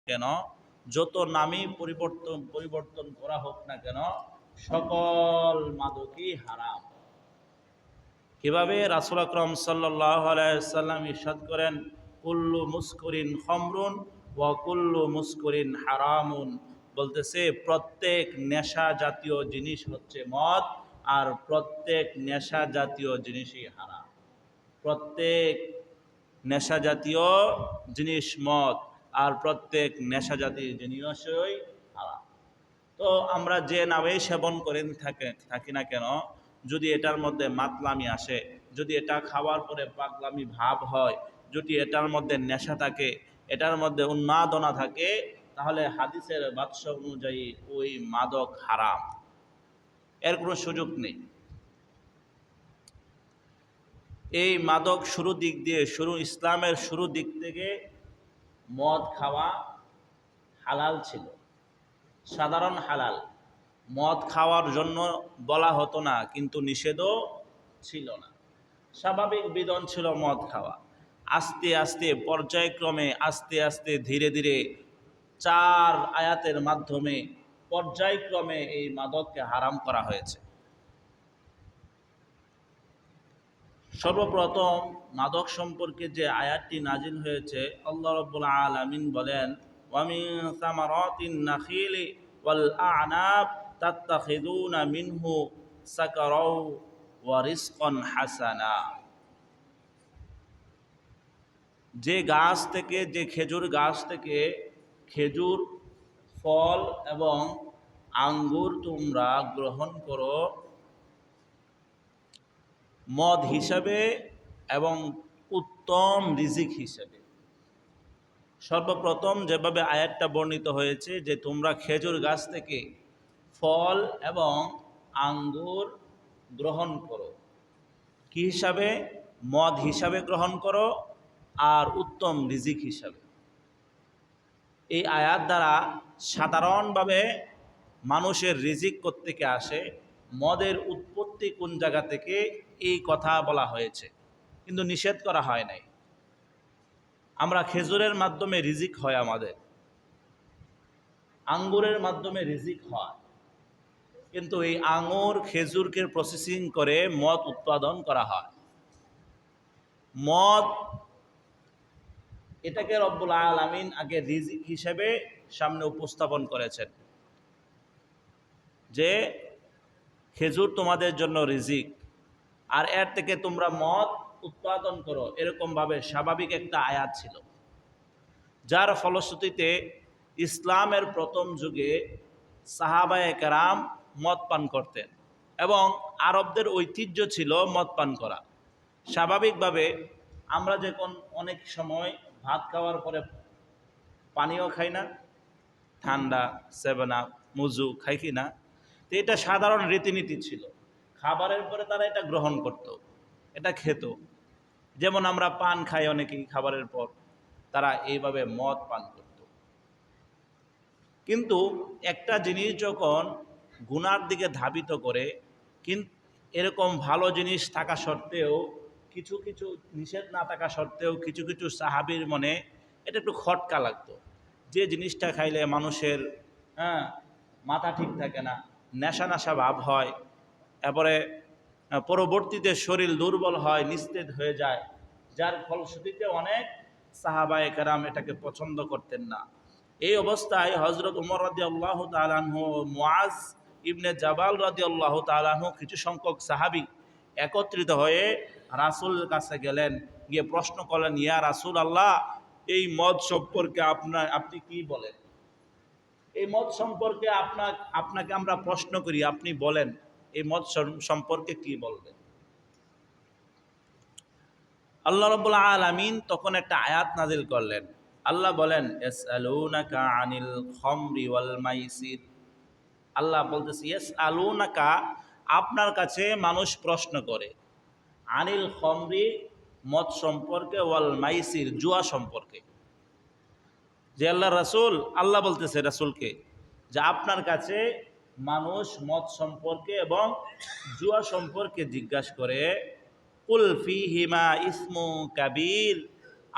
কেন, যত নামই পরিবর্তন করা হোক না কেন, সকল মাদকই হারাম। কিভাবে? রাসূল আকরাম সাল্লাল্লাহু আলাইহি সাল্লাম ইরশাদ করেন, কুল্লু মুসকুরিন খামরুন ওয়া কুল্লু মুসকুরিন হারামুন। বলতেছে প্রত্যেক নেশা জাতীয় জিনিস হচ্ছে মদ, আর প্রত্যেক নেশা জাতীয় জিনিসই হারাম। প্রত্যেক নেশা জাতীয় জিনিস মদ, আর প্রত্যেক নেশা জাতীয় জিনিসই হারাম। তো আমরা যে নামেই সেবন করে থাকি না কেন, যদি এটার মধ্যে মাতলামি আসে, যদি এটা খাওয়ার পরে পাগলামি ভাব হয়, যদি এটার মধ্যে নেশা থাকে, এটার মধ্যে উন্মাদনা থাকে, তাহলে হাদিসের বাদশ অনুযায়ী ওই মাদক হারাম, এর কোনো সুযোগ নেই। এই মাদক ইসলামের শুরু দিক থেকে মদ খাওয়া হালাল ছিল, সাধারণ হালাল। মদ খাওয়ার জন্য বলা হতো না, কিন্তু নিষেধও ছিল না, স্বাভাবিক বিধান ছিল মদ খাওয়া। আস্তে আস্তে পর্যায়ক্রমে আস্তে আস্তে ধীরে ধীরে 4 আয়াতের মাধ্যমে পর্যায়ক্রমে এই মাদককে হারাম করা হয়েছে। সর্বপ্রথম মাদক সম্পর্কে যে আয়াতটি নাজিল হয়েছে, আল্লাহ রাব্বুল আলামিন বলেন, ওয়া মিন সামারাতিন নাখিলি ওয়াল আ'নাব তাত্তাখিযুনা মিনহু সাকারাও ওয়া রিজকান হাসানা। যে গাছ থেকে, যে খেজুর গাছ থেকে খেজুর ফল এবং আঙ্গুর তোমরা গ্রহণ করো মদ হিসাবে এবং উত্তম রিজিক হিসাবে। সর্বপ্রথম যেভাবে আয়াতটা বর্ণিত হয়েছে যে তোমরা খেজুর গাছ থেকে ফল এবং আঙ্গুর গ্রহণ করো, কি হিসাবে? মদ হিসাবে গ্রহণ করো, আর উত্তম রিজিক হিসাবে। এই আয়াত দ্বারা সাধারণভাবে মানুষের রিজিক কোত্থেকে আসে, মদের উৎপত্তি কোন জায়গা থেকে, এই কথা বলা হয়েছে, কিন্তু নিষেধ করা হয় নাই। আমরা খেজুরের মাধ্যমে রিজিক হয়, আমাদের আঙ্গুরের মাধ্যমে রিজিক হয়, কিন্তু এই আঙুর খেজুরকে প্রসেসিং করে মদ উৎপাদন করা হয়। মদ এটাকে রব্বুল আলামিন আগে রিজিক হিসেবে সামনে উপস্থাপন করেছেন, যে খেজুর তোমাদের জন্য রিজিক, আর এর থেকে তোমরা মদ উৎপাদন করো, এরকমভাবে স্বাভাবিক একটা আয়াত ছিল। যার ফলশ্রুতিতে ইসলামের প্রথম যুগে সাহাবায়ে কেরাম মদ পান করতেন, এবং আরবদের ঐতিহ্য ছিল মদ পান করা। স্বাভাবিকভাবে আমরা যখন অনেক সময় ভাত খাওয়ার পরে পানীয় খাই না, ঠান্ডা, 7 আপ, মুজু খাই কি না, তো এটা সাধারণ রীতিনীতি ছিল। খাবারের পরে তারা এটা গ্রহণ করত, এটা খেত। যেমন আমরা পান খাই অনেকেই খাবারের পর, তারা এইভাবে মদ পান করত। কিন্তু একটা জিনিস যখন গুনার দিকে ধাবিত করে, কিন্তু এরকম ভালো জিনিস থাকা সত্ত্বেও, কিছু কিছু নিষেধ না থাকা সত্ত্বেও কিছু কিছু সাহাবীর মনে এটা একটু খটকা লাগতো, যে জিনিসটা খাইলে মানুষের মাথা ঠিক থাকে না, নেশা নেশা ভাব হয়, এরপরে পরবর্তীতে শরীর দুর্বল হয়, নিস্তেজ হয়ে যায়, যার ফলশ্রুতিতে অনেক সাহাবায়ে কেরাম এটাকে পছন্দ করতেন না। এই অবস্থায় হযরত ওমর রাদিয়াল্লাহু তাআলা আনহু, মুআজ ইবনে জাবাল রাদিয়াল্লাহু তাআলা আনহু, কিছু সংখ্যক সাহাবী একত্রিত হয়ে রাসূলের কাছে গেলেন, গিয়ে প্রশ্ন করলেন, ইয়া রাসূলুল্লাহ, এই মদ সম্পর্কে আপনি কি বলেন? এই মদ সম্পর্কে আপনাকে আমরা প্রশ্ন করি, আপনি বলেন এই মদ সম্পর্কে কি বলবেন? আল্লাহ রাব্বুল আলামিন তখন একটা আয়াত নাজিল করলেন। আল্লাহ বলেন, ইয়াসআলুনাকা আনিল খামরি ওয়াল মাইসির। আল্লাহ বলতেছে, ইয়াসআলুনাকা, আপনার কাছে মানুষ প্রশ্ন করে, আনিল খামরি, মদ সম্পর্কে, ওয়াল মাইসির, জুয়া সম্পর্কে। যে আল্লাহ রাসূল, আল্লাহ বলতেছে রাসূলকে যে আপনার কাছে মানুষ মদ সম্পর্কে এবং জুয়া সম্পর্কে জিজ্ঞাসা করে, কুল ফীহিমা ইসমু কাবীর।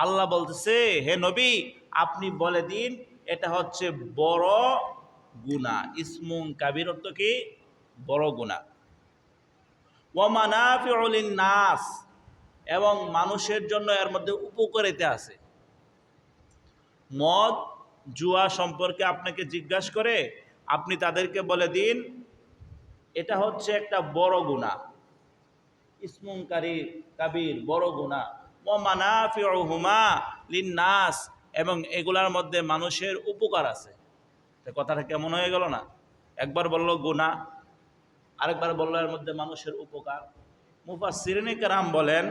আল্লাহ বলতেছে, হে নবী, আপনি বলে দিন এটা হচ্ছে বড় গুনাহ। ইসমুন কাবীর অর্থ কি? বড় গুনাহ। ওয়া মানাফিউ লিন-নাস, এবং মানুষের জন্য এর মধ্যে উপকারিতা আছে। মদ জুয়া সম্পর্কে আপনাকে জিজ্ঞাসা করে আপনি তাদেরকে বলে দিন এটা হচ্ছে একটা বড় গুনাহ, ইসমুন কাবীর, বড় গুনাহ। ওয়া মানাফিউহুমা লিন-নাস, এবং এগুলার মধ্যে মানুষের উপকার আছে। তো কথাটা কেমন হয়ে গেল না? একবার বলল গুনাহ, আরেকবার বলল এর মধ্যে মানুষের উপকার। মুফাসসিরিনে কেরাম বলেন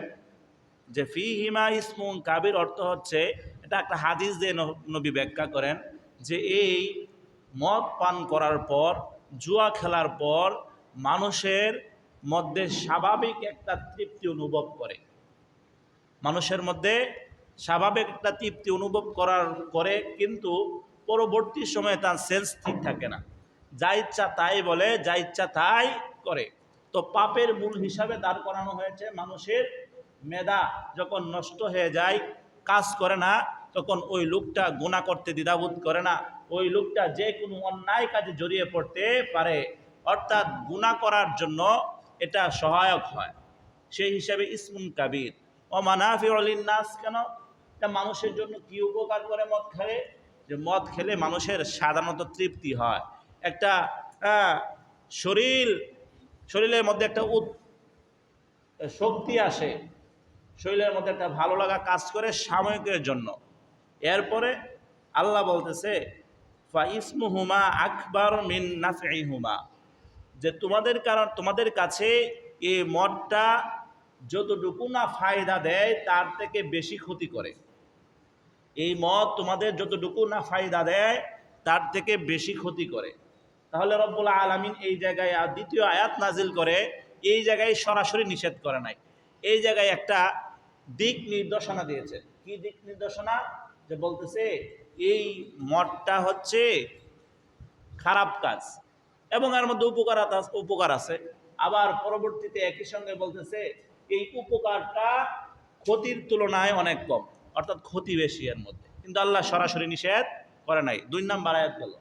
যে ফিহিমা ইসমুন কাবীর অর্থ হচ্ছে, এটা একটা হাদিস দিয়ে নবী ব্যাখ্যা করেন যে এই মদ পান করার পর, জুয়া খেলার পর মানুষের মধ্যে স্বাভাবিক একটা তৃপ্তি অনুভব করে। মানুষের মধ্যে স্বাভাবিক একটা তৃপ্তি অনুভব করে, কিন্তু পরবর্তী সময়ে তার সেন্স ঠিক থাকে না, যা ইচ্ছা তাই বলে, যা ইচ্ছা তাই করে। তো পাপের মূল হিসাবে দাঁড় করানো হয়েছে মানুষের মেধা যখন নষ্ট হয়ে যায়, কাজ করে না, তখন ওই লোকটা গুনাহ করতে দ্বিধাবোধ করে না, ওই লোকটা যে কোনো অন্যায় কাজে জড়িয়ে পড়তে পারে, অর্থাৎ গুনাহ করার জন্য এটা সহায়ক হয়। সেই হিসাবে ইসমুন কাবীর। ও মানাফিউ লিন-নাস, কেন? এটা মানুষের জন্য কি উপকার করে মদ খেলে? যে মদ খেলে মানুষের সাধারণত তৃপ্তি হয়, একটা শরীরের মধ্যে একটা শক্তি আসে, শরীরের মধ্যে একটা ভালো লাগা কাজ করে সাময়িকের জন্য। এরপরে আল্লাহ বলতেছে ফা ইসমুহুমা আকবার মিন নাফইহুমা, যে তোমাদের কাছে এই মদটা যতটুকু না ফায়দা দেয় তার থেকে বেশি ক্ষতি করে। এই মদ তোমাদের যতটুকু না ফায়দা দেয় তার থেকে বেশি ক্ষতি করে। তাহলে রব্বুল আলামিন এই জায়গায় দ্বিতীয় আয়াত নাজিল করে, এই জায়গায় সরাসরি নিষেধ করে নাই, এই জায়গায় একটা দিক নির্দেশনা দিয়েছে। কি দিক নির্দেশনা? যে বলতেছে এই মদটা হচ্ছে খারাপ কাজ এবং এর মধ্যে উপকার আছে। আবার পরবর্তীতে একই সঙ্গে বলতেছে এই উপকারটা ক্ষতির তুলনায় অনেক কম, অর্থাৎ ক্ষতি বেশি এর মধ্যে। কিন্তু আল্লাহ সরাসরি নিষেধ করে নাই। 2 নাম্বার আয়াত গেল।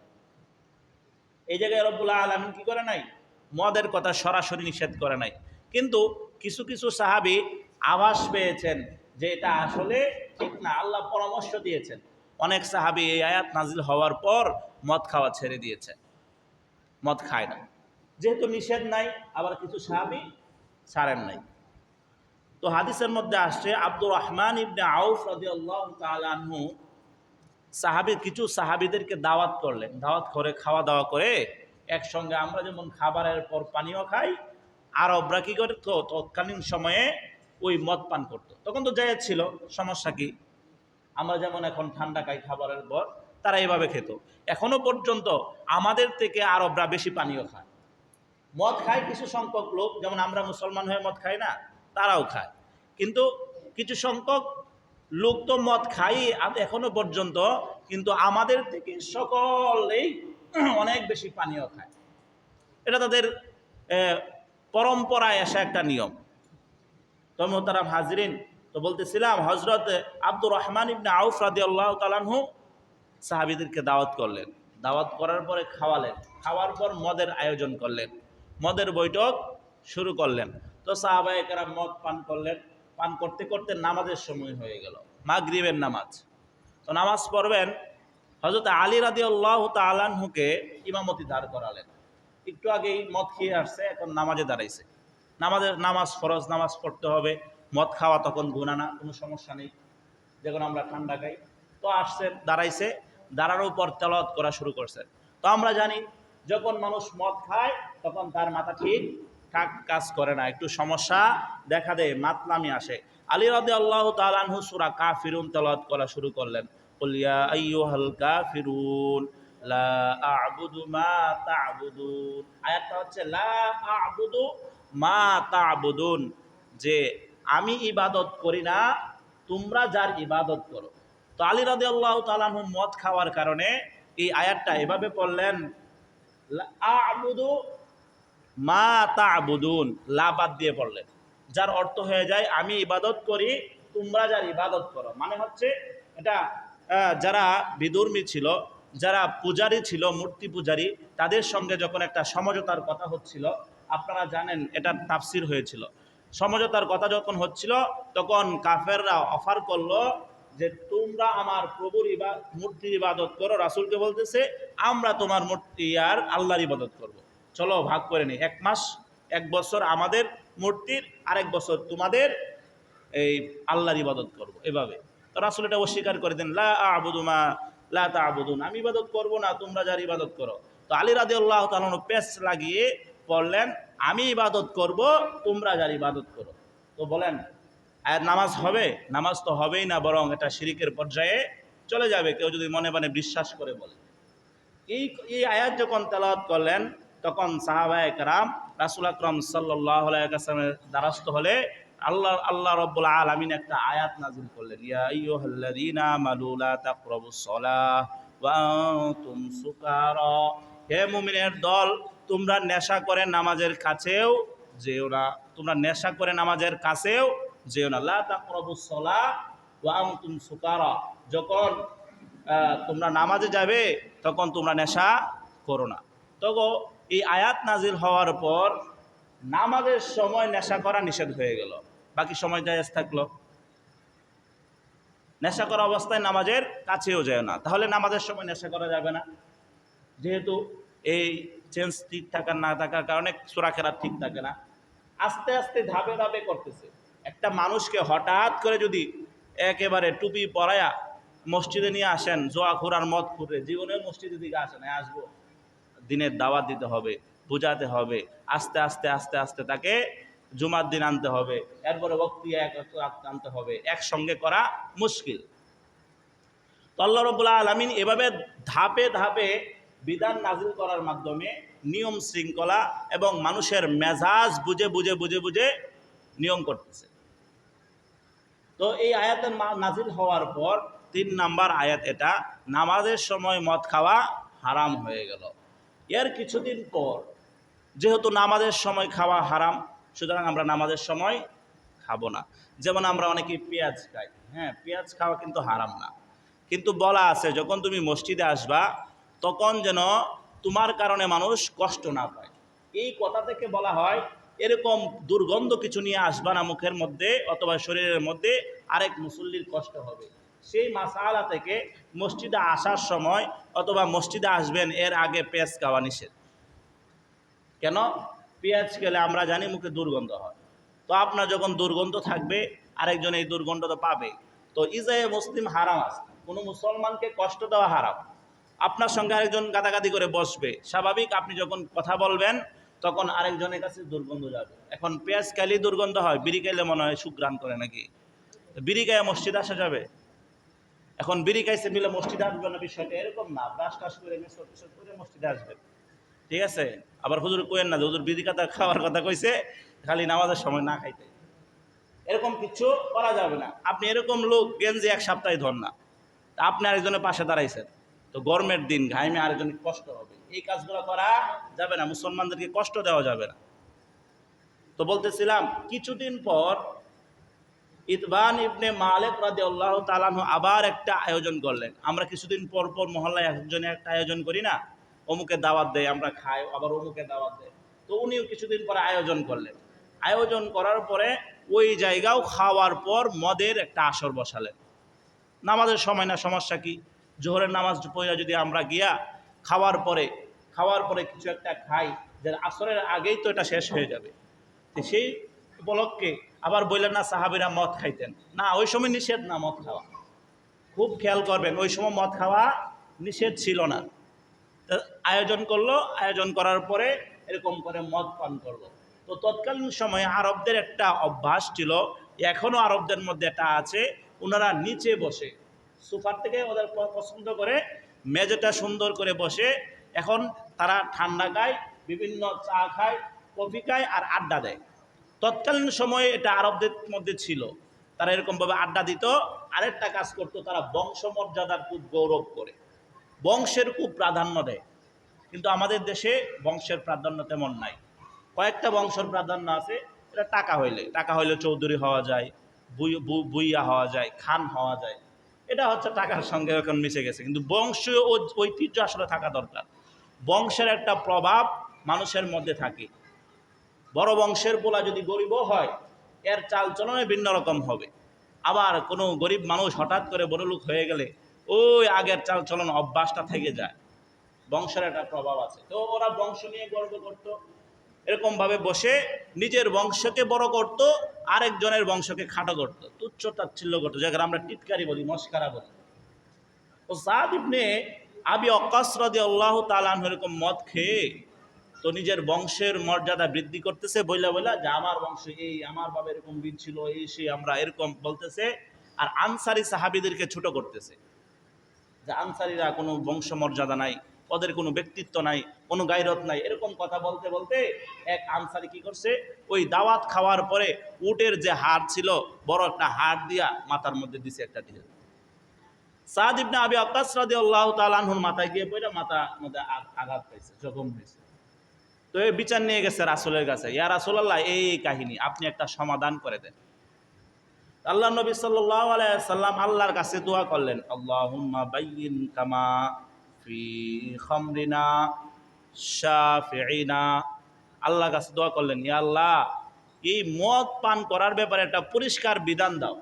এই জায়গায় রব্বুল আলামিন কি করে নাই? মদের কথা সরাসরি নিষেধ করে নাই, কিন্তু কিছু কিছু সাহাবী আভাস পেয়েছেন যে এটা আসলে ঠিক না, আল্লাহ পরামর্শ দিয়েছেন। অনেক সাহাবী এই আয়াত নাজিল হওয়ার পর মদ খাওয়া ছেড়ে দিয়েছে, মদ খায় না, যেহেতু নিষেধ নাই। আবার কিছু সাহাবী ছাড়েন নাই। তো হাদিসের মধ্যে আসছে আব্দুর রহমান ইবনে আউফ রাদিয়াল্লাহু তাআলা আনহু কিছু সাহাবীদেরকে দাওয়াত করলেন। দাওয়াত করে খাওয়া দাওয়া করে একসঙ্গে, আমরা যেমন খাবারের পর পানীয় খাই, আরবরা কি করে তো তৎকালীন সময়ে ওই মদ পান করতো। তখন তো জায়েজ ছিল, সমস্যা কি? আমরা যেমন এখন ঠান্ডা খাই খাবারের পর, তারা এভাবে খেত। এখনো পর্যন্ত আমাদের থেকে আরবরা বেশি পানীয় খায়। মদ খায় কিছু সংখ্যক লোক, যেমন আমরা মুসলমান হয়ে মদ খাই না, তারাও খায়। কিন্তু কিছু সংখ্যক লোক তো মদ খাই এখনো পর্যন্ত, কিন্তু আমাদের থেকে সকলেই অনেক বেশি পানীয় খায়। এটা তাদের পরম্পরায় আসা একটা নিয়ম। তো মোহতারাম হাজরিন, তো বলতেছিলাম হযরত আব্দুর রহমান ইবনে আউফ রাদিয়াল্লাহু তাআলা আনহু সাহাবীদেরকে দাওয়াত করলেন। দাওয়াত করার পরে খাওয়ালেন, খাওয়ার পর মদের আয়োজন করলেন, মদের বৈঠক শুরু করলেন। তো সাহাবায়ে কেরাম মদ পান করলেন। পান করতে করতে নামাজের সময় হয়ে গেল, মাগরিবের নামাজ। তো নামাজ পড়বেন, হযরত আলী রাদিয়াল্লাহু তাআলা আনহুকে ইমামতি দাঁড় করালেন। একটু আগেই মদ খেয়ে আসছে, এখন নামাজে দাঁড়াইছে। নামাজ ফরজ, নামাজ পড়তে হবে। মদ খাওয়া তখন গুনাহ না, কোনো সমস্যা নেই, যখন আমরা ঠান্ডা খাই। তো আসছেন, দাঁড়াইছে, দাঁড়ানোর পর তেলাওয়াত করা শুরু করছেন। তো আমরা জানি যখন মানুষ মদ খায় তখন তার মাথা ঠিক ঠাক কাজ করে না, একটু সমস্যা দেখা দেয়, মাতলামি আসে। আলী রাদিয়াল্লাহু তাআলা আনহু সূরা কাফিরুন তেলাওয়াত করা শুরু করলেন। কুল ইয়া আইয়ুহাল কাফিরুন লা আ'বুদু মা তা'বুদুন। আয়াতটা হচ্ছে লা আ'বুদু মা তা'বুদুন, যে আমি ইবাদত করি না, তোমরা যার ইবাদত করো। তো আলী রাদিয়াল্লাহু তাআলা আনহু মদ খাওয়ার কারণে এই আয়াতটা এভাবে পড়লেন, আ'বুদু মা তা'বুদুন, লা বাদ দিয়ে পড়লেন, যার অর্থ হয়ে যায় আমি ইবাদত করি, তোমরা যার ইবাদত করো। মানে হচ্ছে এটা যারা বিধর্মী ছিল যারা পূজারী ছিল, মূর্তি পূজারী, তাদের সঙ্গে যখন একটা সমঝোতার কথা হচ্ছিল, আপনারা জানেন এটা তাফসির হয়েছিল, সমঝোতার কথা যখন হচ্ছিল তখন কাফেররা অফার করলো যে তোমরা আমার প্রভুর মূর্তির ইবাদত করো, রাসূলকে বলতেছে আমরা তোমার মূর্তি আর আল্লাহর ইবাদত করব। চলো ভাগ করে নিই, 1 মাস 1 বছর আমাদের মূর্তির, আরেক বছর তোমাদের এই আল্লাহর ইবাদত করব। এভাবে তো রাসূল এটা অস্বীকার করে দেন, লা আ'বুদু মা লা তা'বুদুন, আমি ইবাদত করব না, তোমরা যার ইবাদত করো। তো আলী রাদিয়াল্লাহু তাআলা পেঁচ লাগিয়ে বললেন আমি ইবাদত করব, তোমরা যার ইবাদত করো। তো বলেন আর নামাজ হবে? নামাজ তো হবেই না, বরং এটা শিরিকের পর্যায়ে চলে যাবে কেউ যদি মনে মনে বিশ্বাস করে বলে। এই এই আয়াত যখন তেলাওয়াত করলেন তখন সাহাবায়ে কেরাম রাসূল আকরাম সাল্লাল্লাহু আলাইহি ওয়াসাল্লামের দ্বারস্থ হলে আল্লাহ রাব্বুল আলামিন একটা আয়াত নাযিল করলেন, ইয়া আইয়ুহাল্লাযীনা আমানু লা তাকরাবুস সালাহ ওয়া আনতুম সুকারা, হে মুমিনের দল তোমরা নেশা করে নামাজের কাছেও যেও না, তোমরা নেশা করে নামাজের কাছেও যেও না। লা তাকরাবুস সালাহ ওয়া আনতুম সুকারা, যখন তোমরা নামাজে যাবে তখন তোমরা নেশা করো না। তখন এই আয়াত নাজিল হওয়ার পর নামাজের সময় নেশা করা নিষেধ হয়ে গেল, বাকি সময় জায়েজ থাকলো। নেশা করা অবস্থায় নামাজের কাছেও যায় না, তাহলে নামাজের সময় নেশা করা যাবে না। যেহেতু এই চেঞ্জ ঠিক থাকার না থাকার কারণে সূরা কেরাত ঠিক থাকে না, আস্তে আস্তে ধাপে ধাপে করতেছে। একটা মানুষকে হঠাৎ করে যদি একেবারে টুপি পরায়া মসজিদে নিয়ে আসেন, জোয়াখুর আর মদ খুঁড়ে, জীবনে মসজিদের দিকে আসেন, আসবো, দিনের দাওয়াত দিতে হবে, বোঝাতে হবে, আস্তে আস্তে আস্তে আস্তে তাকে জুমার দিন আনতে হবে, এরপরে বক্তিয়া আনতে হবে, একসঙ্গে করা মুশকিল। তো আল্লাহ রাব্বুল আলামিন এভাবে ধাপে ধাপে বিধান নাজিল করার মাধ্যমে নিয়ম শৃঙ্খলা এবং মানুষের মেজাজ বুঝে বুঝে বুঝে বুঝে নিয়ম করতেছে। তো এই আয়াতের নাজিল হওয়ার পর 3 নাম্বার আয়াত, এটা নামাজের সময় মদ খাওয়া হারাম হয়ে গেল। এর কিছুদিন পর যেহেতু নামাজের সময় খাওয়া হারাম, সুতরাং আমরা নামাজের সময় খাবো না। যেমন আমরা অনেকেই পেঁয়াজ খাই, হ্যাঁ পেঁয়াজ খাওয়া কিন্তু হারাম না, কিন্তু বলা আছে যখন তুমি মসজিদে আসবা তখন যেন তোমার কারণে মানুষ কষ্ট না পায়। এই কথা থেকে বলা হয় এরকম দুর্গন্ধ কিছু নিয়ে আসবা না মুখের মধ্যে অথবা শরীরের মধ্যে, আরেক মুসল্লির কষ্ট হবে। সেই মাসালা থেকে মসজিদে আসার সময় অথবা মসজিদে আসবেন এর আগে পেঁয়াজ খাওয়া নিষেধ। কেন? পেঁয়াজ খেলে আমরা জানি মুখে দুর্গন্ধ হয়, তো আপনার যখন দুর্গন্ধ থাকবে আরেকজন এই দুর্গন্ধ তো পাবে। তো ইজায়ে মুসলিম হারাম আছে, কোনো মুসলমানকে কষ্ট দেওয়া হারাম। আপনার সঙ্গে আরেকজন গাদাগাদি করে বসবে, স্বাভাবিক আপনি যখন কথা বলবেন তখন আরেকজনের কাছে দুর্গন্ধ যাবে। এখন পেঁয়াজ খাইলেই দুর্গন্ধ হয়, বিড়ি খাইলে মনে হয় সুগ্রাণ করে নাকি? বিড়ি খাইয়া মসজিদে আসা যাবে? এখন বিড়ি খাইছে মিলে মসজিদে আসবে না, বিষয়টা এরকম না। ব্রাশ টাশ করে করে মসজিদে আসবে, ঠিক আছে? আবার হুজুর কোয়েন না যে হুজুর বিড়ি কাতা খাওয়ার কথা কইছে, খালি নামাজের সময় না খাইতে, এরকম কিছু করা যাবে না। আপনি এরকম লোক গেঞ্জি 1 সপ্তাহে ধর না, তা আপনি আরেকজনের পাশে দাঁড়াইছেন, তো গরমের দিন ঘাইমে আরেকজনের কষ্ট হবে, এই কাজগুলো করা যাবে না, মুসলমানদেরকে কষ্ট দেওয়া যাবে না। তো বলতেছিলাম কিছুদিন পর ইতবান ইবনে মালিক রাদিয়াল্লাহু তাআলা আনহু আবার একটা আয়োজন করলেন। আমরা কিছুদিন পর পর মহল্লায় একজনে একটা আয়োজন করি না, অমুকে দাওয়াত দেয়, আমরা খাই, আবার অমুকে দাওয়াত দেয়। তো উনিও কিছুদিন পরে আয়োজন করলেন। আয়োজন করার পরে ওই জায়গাও খাওয়ার পর মদের একটা আসর বসালেন। নামাজের সময় না, সমস্যা কি? জোহরের নামাজ পড়া যদি আমরা গিয়া খাওয়ার পরে কিছু একটা খাই, যে আসরের আগেই তো এটা শেষ হয়ে যাবে, তো সেই উপলক্ষে আবার বললেন না সাহাবীরা মদ খাইতেন না, ওই সময় নিষেধ না মদ খাওয়া, খুব খেয়াল করবেন ওই সময় মদ খাওয়া নিষেধ ছিল না। আয়োজন করলো, আয়োজন করার পরে এরকম করে মদ পান করলো। তো তৎকালীন সময়ে আরবদের একটা অভ্যাস ছিল, এখনও আরবদের মধ্যে এটা আছে, ওনারা নিচে বসে সোফার থেকে ওদের পছন্দ করে মেঝেটা সুন্দর করে বসে, এখন তারা ঠান্ডা খায়, বিভিন্ন চা খায়, কফি খায় আর আড্ডা দেয়। তৎকালীন সময়ে এটা আরবদের মধ্যে ছিল, তারা এরকমভাবে আড্ডা দিত। আরেকটা কাজ করতো, তারা বংশমর্যাদার খুব গৌরব করে, বংশের খুব প্রাধান্য দেয়। কিন্তু আমাদের দেশে বংশের প্রাধান্য তেমন নাই, কয়েকটা বংশের প্রাধান্য আছে। এটা টাকা হইলে চৌধুরী হওয়া যায়, বুইয়া হওয়া যায়, খান হওয়া যায়, এটা হচ্ছে টাকার সঙ্গে এখন মিশে গেছে, কিন্তু বংশীয় ঐতিহ্য আসলে থাকা দরকার। বংশের একটা প্রভাব মানুষের মধ্যে থাকে। বড় বংশের পোলা যদি গরিবও হয়, এর চালচলনে ভিন্ন রকম হবে। আবার কোনো গরিব মানুষ হঠাৎ করে বড়লোক হয়ে গেলে ওই আগের চালচলন অভ্যাসটা থেকে যায়। বংশের একটা প্রভাব আছে। তো ওরা বংশ নিয়ে গর্ব করত, এরকমভাবে বসে নিজের বংশকে বড় করত, আরেকজনের বংশকে খাটো করত, তুচ্ছ তাচ্ছিল্য করতো, যাকে আমরা টিটকারি বলি, মস্কারা বলি। ও সাদ ইবনে আবি ওয়াক্কাস রাদিয়াল্লাহু তাআলা আনহু এরকম মদ খেয়ে তো নিজের বংশের মর্যাদা বৃদ্ধি করতেছে, বইলা বইলা যে আমার বংশ এই, আমার বাবা এরকম বীর ছিল, এই সে, আমরা এরকম বলতেছে। আর আনসারি সাহাবীদেরকে ছোট করতেছে, যে আনসারিরা কোনো বংশ মর্যাদা নাই, ওদের কোনো ব্যক্তিত্ব নাই, কোনো গায়রত নাই, এরকম কথা বলতে বলতে এক আনসারি কি করছে, ওই দাওয়াত খাওয়ার পরে উটের যে হাড় ছিল, বড় একটা হাড় দিয়া মাথার মধ্যে দিছে একটা ঢিল। সাদ ইবনে আবি ওয়াক্কাস রাদিয়াল্লাহু তাআলা আনহুর মাথায় গিয়ে পড়ে মাথার মধ্যে আঘাত পাইছে, জখম হয়েছে। তো এই বিচার নিয়ে গেছে রাসূলের কাছে, ইয়া রাসূলুল্লাহ, এই কাহিনী, আপনি একটা সমাধান করে দেন। আল্লাহ নবী সাল্লাল্লাহু আলাইহি সাল্লাম আল্লাহর কাছে দোয়া করলেন, আল্লাহুম্মা বাইয়িন কামা ফি খামরিনা শাফিঈনা। আল্লাহর কাছে দোয়া করলেন, ইয়া আল্লাহ, এই মদ পান করার ব্যাপারে একটা পরিষ্কার বিধান দাও।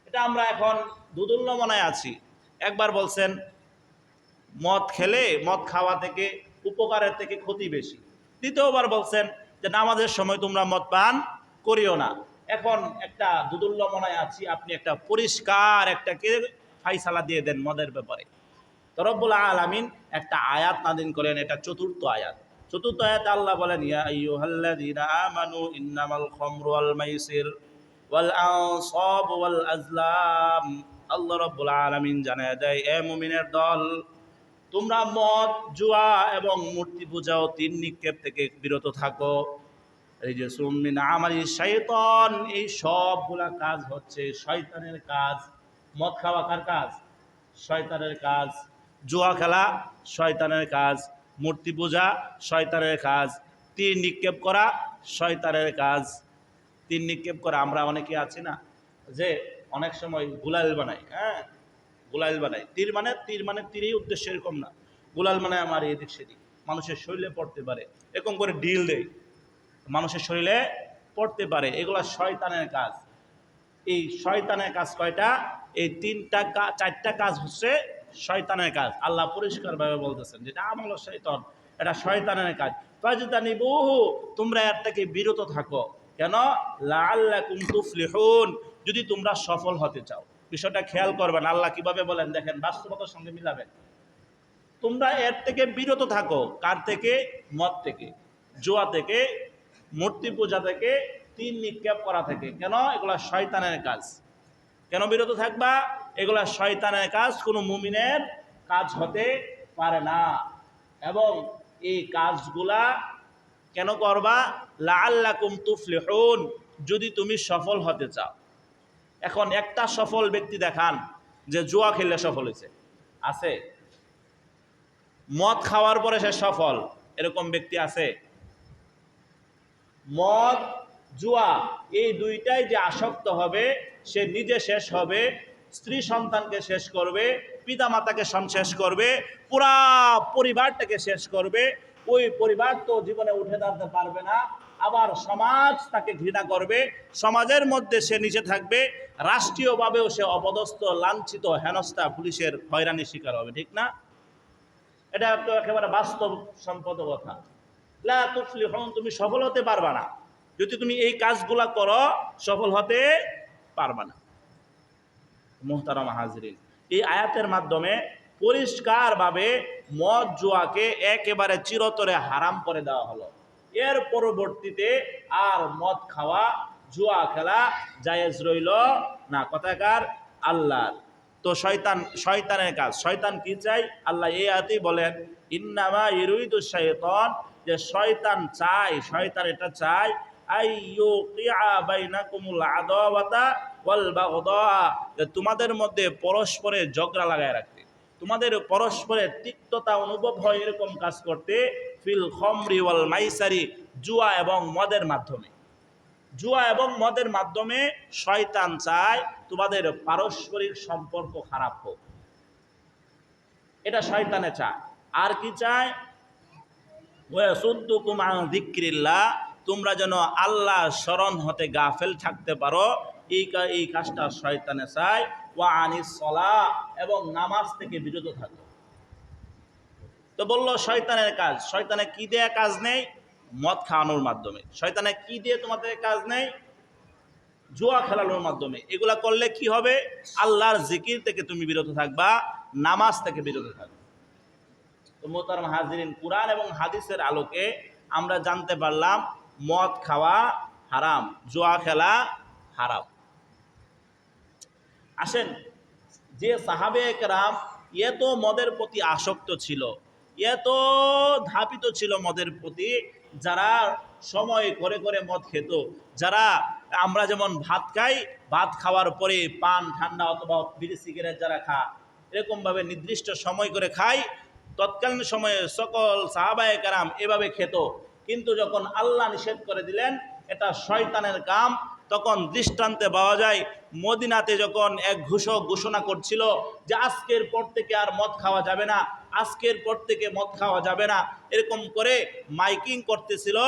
এটা আমরা এখন দুদুল্যমনায় আছি। একবার বলছেন মদ খেলে, মদ খাওয়া থেকে উপকারের থেকে ক্ষতি বেশি। দ্বিতীয়বার বলছেন যে নামাজের সময় তোমরা মদ পান করিও না। এখন একটা দুদুল্যমনায় আছি, আপনি একটা পরিষ্কার একটাকে ফাইসালা দিয়ে দেন মদের ব্যাপারে। তো রব্বুল আলামিন একটা আয়াত নাযিল করেন, এটা চতুর্থ আয়াত। চতুর্থ আয়াতে আল্লাহ বলেন, ইয়া আইয়ুহাল্লাযীনা আমানু ইন্নামাল খামরু ওয়াল মাইসির ওয়াল আনসাব ওয়াল আজলাম। আল্লাহ রব্বুল আলামিন জানায় দেয়, এ মুমিনের দল, তোমরা মদ, জুয়া এবং মূর্তি পূজা ও তিন নিক্ষেপ থেকে বিরত থাকো। এই যে সুমিন আমালি শয়তান, এই সবগুলা কাজ হচ্ছে শয়তানের কাজ। মদ খাওয়া কার কাজ? শয়তানের কাজ। জুয়া খেলা শয়তানের কাজ। মূর্তি পূজা শয়তানের কাজ। তীর নিক্ষেপ করা শয়তানের কাজ। তীর নিক্ষেপ করা, আমরা অনেকে আছি না যে অনেক সময় গুলাল বানাই, হ্যাঁ, গুলাল বানাই। তীর মানে তীরেই উদ্দেশ্য এরকম না, গুলাল মানে আমার এদিক সেদিক মানুষের শরীরে পড়তে পারে, এরকম করে ডিল দেয়, মানুষের শরীরে পড়তে পারে। এগুলা শয়তানের কাজ। এই শয়তানের কাজ কয়টা? এই চারটা কাজ হচ্ছে শয়তানের কাজ। আল্লাহ পরিষ্কারভাবে বলতেছেন যেটা আমল শয়তান, এটা শয়তানের কাজ। ফাজতানিবুহু, তোমরা এর থেকে বিরত থাকো। কেন? লাআল্লাকুম তুফলিহুন, যদি তোমরা সফল হতে চাও। বিষয়টা খেয়াল করবেন, আল্লাহ কিভাবে বলেন দেখেন, বাস্তবতার সঙ্গে মিলাবেন। তোমরা এর থেকে বিরত থাকো। কার থেকে? মদ থেকে, জুয়া থেকে, মূর্তি পূজা থেকে, তিন নিক্ষেপ করা থেকে। কেন? এগুলা শয়তানের কাজ। কেন বিরত থাকবা? এগুলা শয়তানের কাজ, কোনো মুমিনের কাজ হতে পারে না। এবং এই কাজগুলা কেন করবা? লাআল্লাকুম তুফলিহুন, যদি তুমি সফল হতে চাও। এখন একটা সফল ব্যক্তি দেখান যে জুয়া খেললে সফল হয়েছে, আছে? মদ খাওয়ার পরে সে সফল, এরকম ব্যক্তি আছে? মদ, জুয়া এই দুইটাই যে আসক্ত হবে, সে নিজে শেষ হবে, স্ত্রী সন্তানকে শেষ করবে, পিতা মাতাকে শেষ করবে, পুরা পরিবারটাকে শেষ করবে। ওই পরিবার তো জীবনে উঠে দাঁড়াতে পারবে না। আবার সমাজ তাকে ঘৃণা করবে, সমাজের মধ্যে সে নিচে থাকবে, রাষ্ট্রীয়ভাবেও সে অপদস্থ, লাঞ্ছিত, হেনস্থা, পুলিশের হয়রানির শিকার হবে। ঠিক না? এটা তো একেবারে বাস্তব সম্পদ কথা। লা তুফলিহুন, তুমি সফল হতে পারবা না। যদি তুমি এই কাজগুলা করো, সফল হতে পারবা না। মুহতারাম হাজরিন, এই আয়াতের মাধ্যমে পরিষ্কারভাবে মদ, জুয়াকে একেবারে চিরতরে হারাম করে দেওয়া হলো। এর পরবর্তীতে আর মদ খাওয়া, জুয়া খেলা জায়েজ রইল না। কথাকার আল্লাহর। তো শয়তানের কাজ। শয়তান কি চাই? আল্লাহ এই আয়াতেই বলেন, ইন্নামা ইউরিদু শাইতান, যে শয়তান চায়, শয়তান এটা চায়, আইয়ুকিআ বাইনাকুমুল আদাওয়াতা ওয়াল বাগদা, যে তোমাদের মধ্যে পরস্পরে ঝগড়া লাগায় রাখতে, তোমাদের পরস্পরে তিক্ততা অনুভব হয়, এরকম কাজ করতে। ফিল খামরি ওয়াল মাইসারি, জুয়া এবং মদের মাধ্যমে। জুয়া এবং মদের মাধ্যমে শয়তান চায় তোমাদের পারস্পরিক সম্পর্ক খারাপ হোক। এটা শয়তানে চায়। আর কি চায়? ওয়াসুদ্দুকুম আন যিকরিল্লাহ, তোমরা যেন আল্লাহ স্মরণ হতে গাফেল থাকতে পারো, এই কাজটা শয়তানে চায়। ওয়া আনিস সালাহ, এবং নামাজ থেকে বিরত থাকো। তো বললো শয়তানের কাজ। শয়তানে কি দিয়ে কাজ নেই? মদ খাওয়ানোর মাধ্যমে। শয়তানে কি দিয়ে তোমাদের কাজ নেই? জুয়া খেলানোর মাধ্যমে। এগুলা করলে কি হবে? আল্লাহর জিকির থেকে তুমি বিরত থাকবা, নামাজ থেকে বিরত থাকবা। তো মোহতারাম হাজিরিন, কুরআন এবং হাদিসের আলোকে আমরা জানতে পারলাম মদ খাওয়া হারাম, জুয়া খেলা হারাম। আসেন, যে সাহাবে কেরাম এত মদের প্রতি আসক্ত ছিল, এত ধাপিত ছিল মদের প্রতি, যারা সময় করে করে মদ খেত, যারা আমরা যেমন ভাত খাই, ভাত খাওয়ার পরে পান ঠান্ডা অথবা বিড়ি সিগারেট যারা এরকমভাবে নির্দিষ্ট সময় করে খায়, তৎকালীন সময়ে সকল সাহাবায়ে কেরাম এভাবে খেত। কিন্তু যখন আল্লাহ নিষেধ করে দিলেন এটা শয়তানের কাম, তখন দৃষ্টান্তে পাওয়া যায় মদিনাতে যখন এক ঘোষক ঘোষণা করছিল যে আজকের পর থেকে আর মদ খাওয়া যাবে না, আজকের পর থেকে মদ খাওয়া যাবে না, এরকম করে মাইকিং করতেছিল।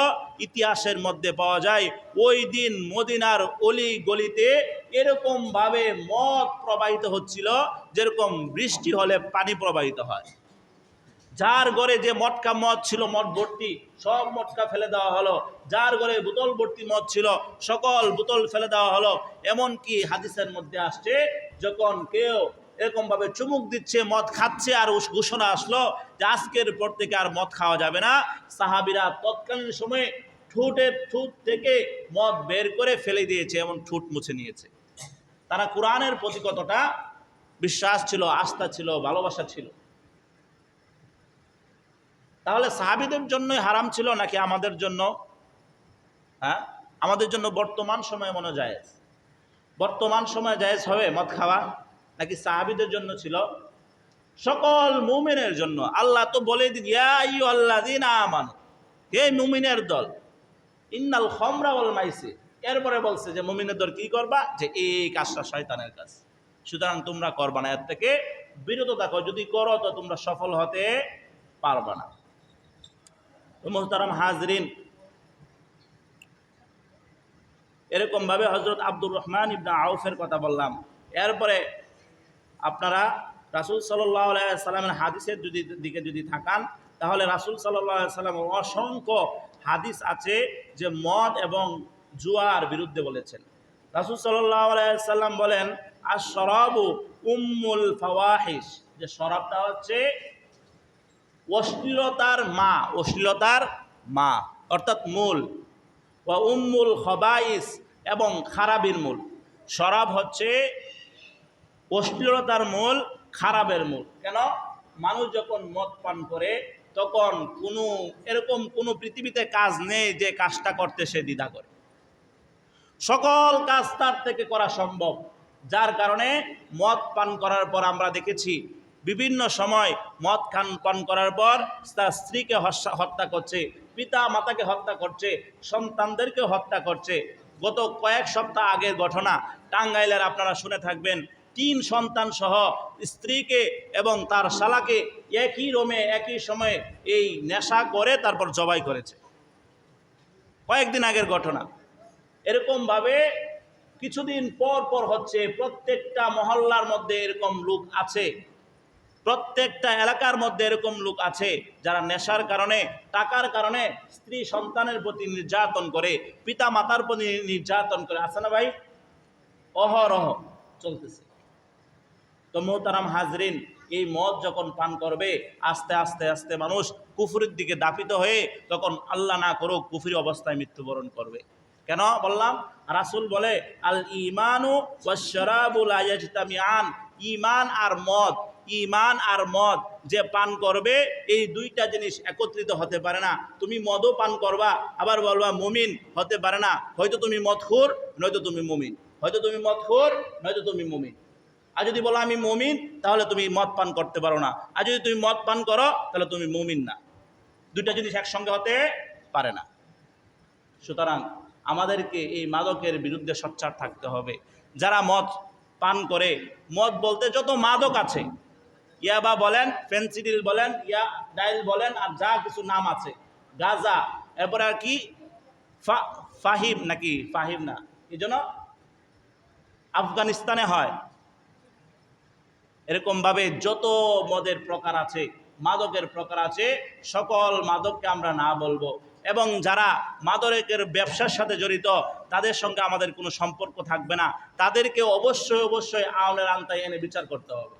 ইতিহাসের মধ্যে পাওয়া যায় ওই দিন মদিনার অলি গলিতে এরকমভাবে মদ প্রবাহিত হচ্ছিল যেরকম বৃষ্টি হলে পানি প্রবাহিত হয়। যার ঘরে যে মটকা মদ ছিল, মদ ভর্তি, সব মটকা ফেলে দেওয়া হলো। যার ঘরে বোতল ভর্তি মদ ছিল, সকল বোতল ফেলে দেওয়া হলো। এমনকি হাদিসের মধ্যে আসছে যখন কেউ এরকমভাবে চুমুক দিচ্ছে, মদ খাচ্ছে, আর ঘোষণা আসলো যে আজকের পর থেকে আর মদ খাওয়া যাবে না, সাহাবীরা তৎকালীন সময়ে ঠোঁটের ঠোঁট থেকে মদ বের করে ফেলে দিয়েছে, এমন ঠোঁট মুছে নিয়েছে। তারা কোরআনের প্রতি কতটা বিশ্বাস ছিল, আস্থা ছিল, ভালোবাসা ছিল। তাহলে সাহাবীদের জন্যই হারাম ছিল নাকি আমাদের জন্য? হ্যাঁ, আমাদের জন্য বর্তমান সময়ে মনে জায়েজ? বর্তমান সময়ে জায়েজ হবে মদ খাওয়া, নাকি সাহাবীদের জন্য ছিল? সকল মুমিনের জন্য। আল্লাহ তো বলে দিন, ইয়া আইয়ুহাল্লাযীনা আমানু, হে মুমিনের দল, ইন্নাল খামরা ওয়াল মাইসির। এরপরে বলছে যে মুমিনের দল কি করবা? যে এই কাজটা শয়তানের কাজ, সুতরাং তোমরা করবা না, এর থেকে বিরত থাকো। যদি করো তো তোমরা সফল হতে পারবা না। মুহতারাম হাজরিন, এরকমভাবে হযরত আব্দুর রহমান ইবনে আউফের কথা বললাম। এরপরে আপনারা রাসূল সাল্লাল্লাহু আলাইহি সাল্লামের হাদিসের দিকে যদি থাকান, তাহলে রাসূল সাল্লাল্লাহু আলাইহি সাল্লামের অসংখ্য হাদিস আছে যে মদ এবং জুয়ার বিরুদ্ধে বলেছেন। রাসূল সাল্লাল্লাহু আলাইহি সাল্লাম বলেন, আশ-শরাবু উম্মুল ফাওয়াহিশ, যে শরাবটা হচ্ছে অশ্লীলতার মা, অশ্লীলতার মা অর্থাৎ মূল। ওয়া উম্মুল খবাইস, এবং খারাপের মূল। শরাব হচ্ছে অশ্লীলতার মূল, খারাপের মূল। কেন? মানুষ যখন মদ পান করে তখন এরকম কোনো পৃথিবীতে কাজ নেই যে কাজটা করতে সে দ্বিধা করে। সকল কাজ তার থেকে করা সম্ভব। যার কারণে মদ পান করার পর আমরা দেখেছি বিভিন্ন সময় মদ পান করার পর তার স্ত্রীকে হত্যা করছে, পিতা মাতাকে হত্যা করছে, সন্তানদেরকে হত্যা করছে। গত কয়েক সপ্তাহ আগের ঘটনা, টাঙ্গাইলের আপনারা শুনে থাকবেন, 3 সন্তান সহ স্ত্রীকে এবং তার শালাকে একই রুমে একই সময়ে এই নেশা করে তারপর জবাই করেছে। কয়েকদিন আগের ঘটনা। এরকমভাবে কিছুদিন পর পর হচ্ছে। প্রত্যেকটা মহল্লার মধ্যে এরকম লোক আছে, প্রত্যেকটা এলাকার মধ্যে এরকম লোক আছে যারা নেশার কারণে, টাকার কারণে স্ত্রী সন্তানের প্রতি নির্যাতন করে, পিতা মাতার প্রতি নির্যাতন করে। আছে না ভাই? অহরহ চলতেছে। তো মোহতারাম হাজরিন, এই মদ যখন পান করবে আস্তে আস্তে আস্তে মানুষ কুফরির দিকে দাপিত হয়ে তখন আল্লাহ না করুক কুফরি অবস্থায় মৃত্যুবরণ করবে। কেন বললাম? রাসূল বলে, আল ঈমানু ওয়াশ শারাবু লা ইয়াজতামিআন, ঈমান আর মদ, ঈমান আর মদ যে পান করবে এই দুইটা জিনিস একত্রিত হতে পারে না। তুমি মদও পান করবা আবার বলবা মুমিন, হতে পারে না। হয়তো তুমি মদখোর, নয়তো তুমি মুমিন। হয়তো তুমি মদখোর, নয়তো তুমি মুমিন। আর যদি বলো আমি মুমিন, তাহলে তুমি মদ পান করতে পারো না। আর যদি তুমি মদ পান করো তাহলে তুমি মুমিন না। দুইটা জিনিস একসঙ্গে হতে পারে না। সুতরাং আমাদেরকে এই মাদকের বিরুদ্ধে সোচ্চার থাকতে হবে। যারা মদ পান করে। মদ বলতে যত মাদক আছে, ইয়াবা বলেন, ফেন্সিডিল বলেন, ডাইল বলেন, আর যা কিছু নাম আছে, গাঁজা, এরপরে আর কি ফাহিম নাকি, ফাহিম না কি যেন আফগানিস্তানে হয়, এরকমভাবে যত মদের প্রকার আছে, মাদকের প্রকার আছে, সকল মাদককে আমরা না বলবো। এবং যারা মাদকের ব্যবসার সাথে জড়িত তাদের সঙ্গে আমাদের কোনো সম্পর্ক থাকবে না। তাদেরকে অবশ্যই অবশ্যই আইনের আওতায় এনে বিচার করতে হবে,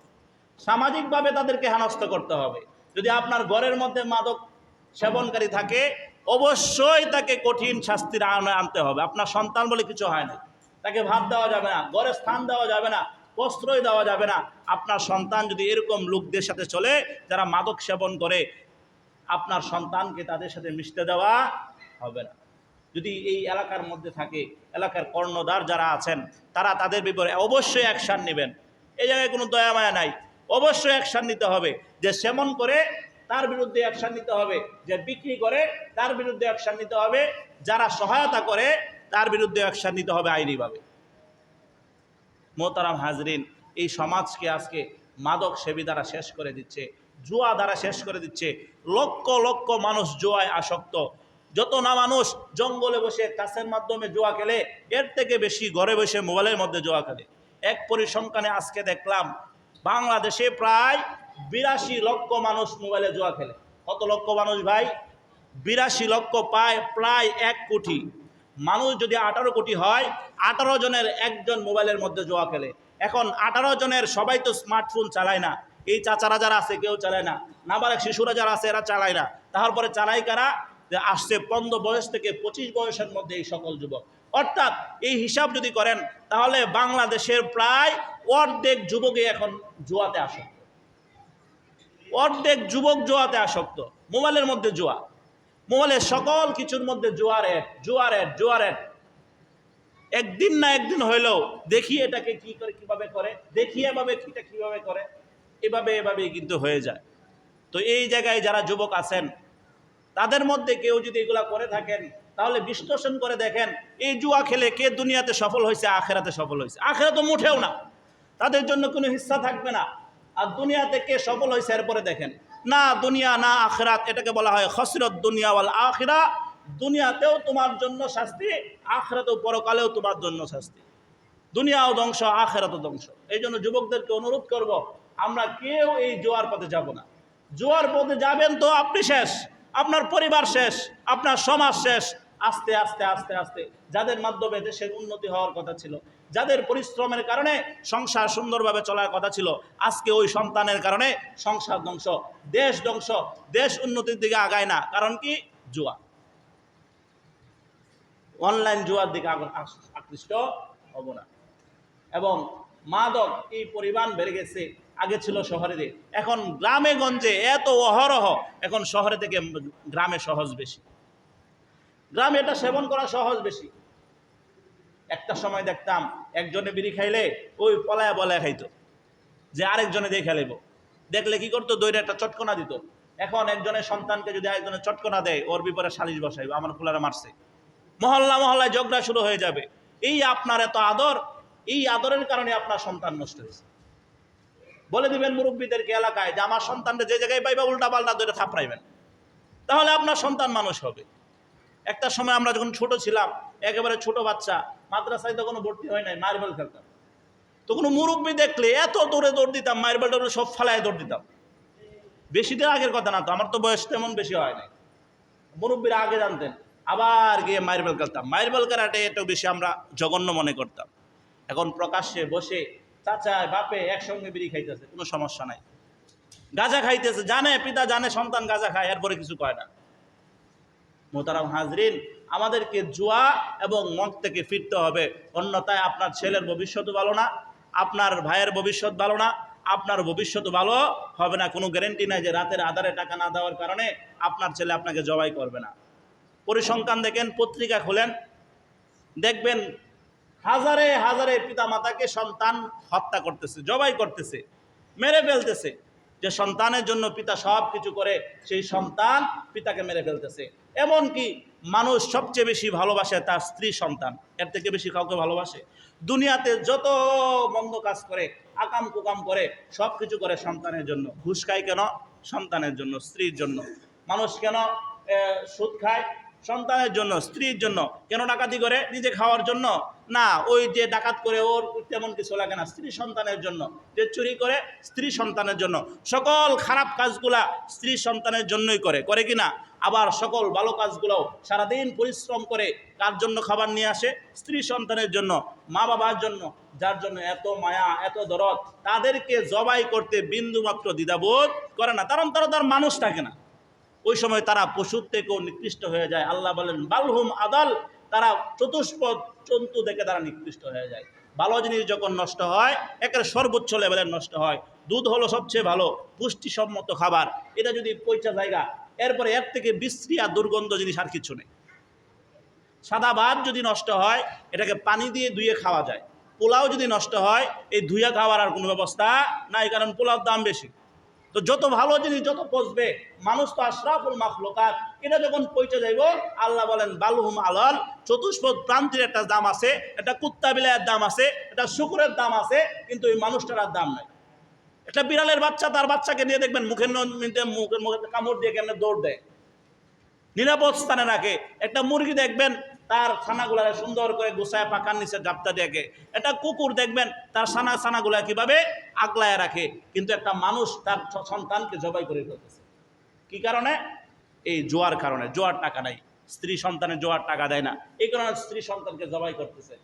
সামাজিকভাবে তাদেরকে হেনস্থ করতে হবে। যদি আপনার ঘরের মধ্যে মাদক সেবনকারী থাকে, অবশ্যই তাকে কঠিন শাস্তির আওতায় আনতে হবে। আপনার সন্তান বলে কিছু হয় না, তাকে ভাত দেওয়া যাবে না, ঘরে স্থান দেওয়া যাবে না, প্রশ্রয় দেওয়া যাবে না। আপনার সন্তান যদি এরকম লোকদের সাথে চলে যারা মাদক সেবন করে, আপনার সন্তানকে তাদের সাথে মিশতে দেওয়া হবে না। যদি এই এলাকার মধ্যে থাকে, এলাকার কর্ণধার যারা আছেন, তারা তাদের বিপরীতে অবশ্যই অ্যাকশান নেবেন। এই জায়গায় কোনো দয়া মায়া নাই, অবশ্যই অ্যাকশান নিতে হবে। যে সেবন করে তার বিরুদ্ধে অ্যাকশান নিতে হবে, যে বিক্রি করে তার বিরুদ্ধে অ্যাকশান নিতে হবে, যারা সহায়তা করে তার বিরুদ্ধে অ্যাকশান নিতে হবে আইনিভাবে। মোহতারাম হাজরিন, এই সমাজকে আজকে মাদক সেবী দ্বারা শেষ করে দিচ্ছে, জুয়া দ্বারা শেষ করে দিচ্ছে। লক্ষ লক্ষ মানুষ জুয়ায় আসক্ত। যত না মানুষ জঙ্গলে বসে কাছের মাধ্যমে জুয়া খেলে, এর থেকে বেশি ঘরে বসে মোবাইলের মধ্যে জুয়া খেলে। এক পরিসংখ্যানে আজকে দেখলাম বাংলাদেশে প্রায় 82 লক্ষ মানুষ মোবাইলে জুয়া খেলে। কত লক্ষ মানুষ ভাই? 82 লক্ষ, প্রায় 1 কোটি মানুষ। যদি 18 কোটি হয়, 18 জনের একজন মোবাইলের মধ্যে জুয়া খেলে। এখন 18 জনের সবাই তো স্মার্টফোন চালায় না, এই চাচারা যারা আছে কেউ চালায় না, নাবালক শিশুরা যারা আছে এরা চালায় না। তারপরে চালায় কারা? যে আসছে 15 বয়স থেকে 25 বয়সের মধ্যে এই সকল যুবক। অর্থাৎ এই হিসাব যদি করেন তাহলে বাংলাদেশের প্রায় অর্ধেক যুবকই এখন জুয়াতে আসক্ত। অর্ধেক যুবক জুয়াতে আসক্ত, মোবাইলের মধ্যে জুয়া, মোবাইলের সকল কিছুর মধ্যে জুয়ার অ্যাড, জুয়ার অ্যাড, জুয়ার অ্যাড। একদিন না একদিন হইলেও দেখি এটাকে কি করে, কিভাবে করে, দেখি এভাবে কিটা কিভাবে করে, এভাবেই কিন্তু হয়ে যায়। তো এই জায়গায় যারা যুবক আছেন তাদের মধ্যে কেউ যদি এগুলা করে থাকেন তাহলে বিশ্লেষণ করে দেখেন, এই জুয়া খেলে কে দুনিয়াতে সফল হয়েছে, আখেরাতে সফল হয়েছে? আখেরাতে মুঠেও না, তাদের জন্য কোনো হিস্সা থাকবে না। আর দুনিয়াতে কে সফল হয়েছে এরপরে দেখেন, না দুনিয়া না আখেরাত, এটাকে বলা হয় খসরত দুনিয়া ওয়াল আখিরা। দুনিয়াতেও তোমার জন্য শাস্তি, আখেরাতেও পরকালেও তোমার জন্য শাস্তি। দুনিয়াও ধ্বংস, আখেরাতও ধ্বংস। এই জন্য যুবকদেরকে অনুরোধ করব, আমরা কেউ এই জুয়ার পথে যাব না। জুয়ার পথে যাবেন তো আপনি শেষ, আপনার পরিবার শেষ, আপনার সমাজ শেষ। আস্তে আস্তে আস্তে আস্তে যাদের মাধ্যমে দেশের উন্নতি হওয়ার কথা ছিল, যাদের পরিশ্রমের কারণে সংসার সুন্দরভাবে চলার কথা ছিল, আজকে ওই সন্তানের কারণে সংসার ধ্বংস, দেশ ধ্বংস, দেশ উন্নতির দিকে আগায় না। কারণ কি? জুয়া। অনলাইন জুয়ার দিকে আকৃষ্ট হব না। এবং মাদক এই পরিমাণ বেড়ে গেছে, আগে ছিল শহরে, এখন গ্রামে গঞ্জে এত অহরহ। এখন শহরে থেকে গ্রামে সহজ বেশি, গ্রামে এটা সেবন করা সহজ বেশি। একটা সময় দেখতাম একজনে বিড়ি খাইলে ওই পলায়া বলায় খাইতো, যে আরেকজনে দিয়ে খেলেব, দেখলে কি করতো, দইটা একটা চটকনা দিত। এখন একজনের সন্তানকে যদি আরেকজনের চটকনা দেয়, ওর বিপরে সালিশ বসাইব, আমার ফুলারা মারছে, মহল্লা মহল্লায় ঝগড়া শুরু হয়ে যাবে। এই আপনার এত আদর, এই আদরের কারণে আপনার সন্তান নষ্ট হয়েছে। বলে দিবেন মুরব্বীদেরকে এলাকায় যে আমার সন্তানটা যে জায়গায় পাইবা উল্টা পাল্টা দইটা থাপড়াইবেন, তাহলে আপনার সন্তান মানুষ হবে। একটা সময় আমরা যখন ছোট ছিলাম, একেবারে ছোট বাচ্চা, মাদ্রাসায় তখন ভর্তি হয় নাই, মার্বেল খেলতাম। তো কোনো মুরব্বী দেখলে এত দৌড়ে দৌড় দিতাম, মার্বেলটা সব ফালায় দৌড় দিতাম। বেশি দিন আগের কথা না তো, আমার তো বয়স তেমন বেশি হয় নাই, মুরব্বীরা আগে জানতেন। আবার গিয়ে মার্বেল খেলতাম, মার্বেল খেলাটা একটু বেশি আমরা জঘন্য মনে করতাম। এখন প্রকাশ্যে বসে চাচা বাপে একসঙ্গে বিড়ি খাইতেছে, কোনো সমস্যা নাই। গাঁজা খাইতেছে, জানে পিতা জানে সন্তান গাঁজা খায়, এরপরে কিছু কয় না। মোহতারাম হাজরিন, আমাদেরকে জুয়া এবং মদ থেকে ফিরতে হবে, অন্যথায় আপনার ছেলের ভবিষ্যৎ ভালো না, আপনার ভাইয়ের ভবিষ্যৎ ভালো না, আপনার ভবিষ্যৎ ভালো হবে না। কোনো গ্যারেন্টি নাই যে রাতের আধারে টাকা না দেওয়ার কারণে আপনার ছেলে আপনাকে জবাই করবে না। পরিসংখ্যান দেখেন, পত্রিকা খোলেন, দেখবেন হাজারে হাজারে পিতামাতাকে সন্তান হত্যা করতেছে, জবাই করতেছে, মেরে ফেলতেছে। যে সন্তানের জন্য পিতা সব কিছু করে, সেই সন্তান পিতাকে মেরে ফেলতেছে। এমনকি মানুষ সবচেয়ে বেশি ভালোবাসে তার স্ত্রী সন্তান, এর থেকে বেশি কাউকে ভালোবাসে? দুনিয়াতে যত মন্দ কাজ করে, আকাম কুকাম করে, সব কিছু করে সন্তানের জন্য। ঘুষ খায় কেন? সন্তানের জন্য, স্ত্রীর জন্য। মানুষ কেন সুদ খায়? সন্তানের জন্য, স্ত্রীর জন্য। কেন ডাকাতি করে? নিজে খাওয়ার জন্য না। ওই যে ডাকাত করে ওর তেমন কিছু লাগে না, স্ত্রী সন্তানের জন্য। যে চুরি করে, স্ত্রী সন্তানের জন্য। সকল খারাপ কাজগুলা স্ত্রী সন্তানের জন্যই করে, করে কি না? আবার সকল ভালো কাজগুলোও সারাদিন পরিশ্রম করে কার জন্য খাবার নিয়ে আসে? স্ত্রী সন্তানের জন্য, মা বাবার জন্য। যার জন্য এত মায়া, এত দরদ, তাদেরকে জবাই করতে বিন্দুমাত্র দ্বিধাবোধ করে না, কারণ তারা তার মানুষ থাকে না। ওই সময় তারা পশুর থেকেও নিকৃষ্ট হয়ে যায়। আল্লাহ বলেন বালহুম আদাল, তারা চতুষ্পদ জন্তু দেখে তারা নিকৃষ্ট হয়ে যায়। ভালো জিনিস যখন নষ্ট হয়, একের সর্বোচ্চ লেভেলের নষ্ট হয়। দুধ হলো সবচেয়ে ভালো পুষ্টিসম্মত খাবার, এটা যদি পয়সা জায়গা, এরপরে এর থেকে বিশ্রী আর দুর্গন্ধ জিনিস আর কিছু নেই। সাদা ভাত যদি নষ্ট হয়, এটাকে পানি দিয়ে ধুয়ে খাওয়া যায়। পোলাও যদি নষ্ট হয়, এই ধুয়ে খাওয়ার আর কোনো ব্যবস্থা নাই, কারণ পোলাওর দাম বেশি। তো যত ভালো জিনিস যত পচবে, মানুষ তো আশরাফুল মাখলুকাত, এটা যখন পৌঁছে যাইব, আল্লাহ বলেন বালহুম আলাল, চতুষ্পদ প্রান্তির একটা দাম আছে, একটা কুত্তা বিলাইয়ের দাম আছে, একটা শুকুরের দাম আছে, কিন্তু এই মানুষটার আর দাম নাই। একটা বিড়ালের বাচ্চা তার বাচ্চাকে নিয়ে দেখবেন মুখের মুখে কামড় দিয়ে কেমনে দৌড় দেয়, নিরাপদ স্থানে রাখে। একটা মুরগি দেখবেন তার ছানাগুলা সুন্দর করে গুছায় পাকার নিচে জাপ্তা দেখে। একটা কুকুর দেখবেন তার ছানাগুলা কিভাবে আগলায় রাখে। কিন্তু একটা মানুষ তার সন্তানকে জবাই করে ফেলতেছে। কি কারণে? এই জোয়ার কারণে। জোয়ার টাকা নাই, স্ত্রী সন্তানের জোয়ার টাকা দেয় না, এই কারণে স্ত্রী সন্তানকে জবাই করতেছে।